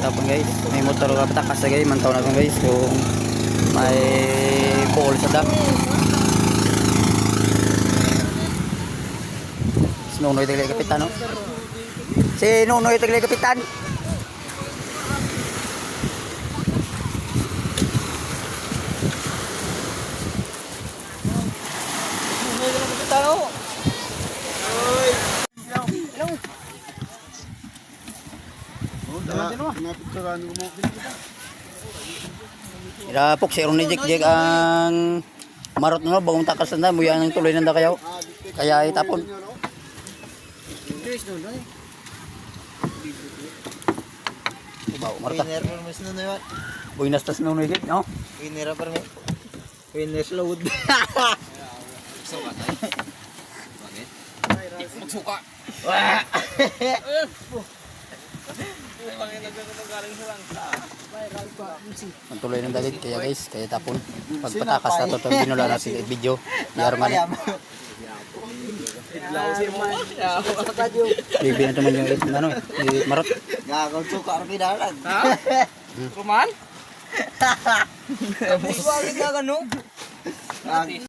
tapon guys. May motor ka patakas guys, mantaw na guys. Yung may ball sa dam. Nunoy taglay kapitan no. Si Nunoy taglay kapitan. Irapok si Ronnie Jek ang marot no bagong takas na mo yan ang tuloy nanda kayo. Kaya itapon. Bawa marta. Winner per mes na yun. Buinas tas Nunoy Jek no. Winner per mes. Winner's load. Suka tayo. Bakit? Magsuka. Wah! Ang tuloy ng dalit kaya guys, kaya tapon. Pagpatakas na to, itong binula natin yung video. Yarman. Bibi na naman yung ano, marot. Gagawin suka ang pinalan. Ha? Kuman? Bakit ka gano'n?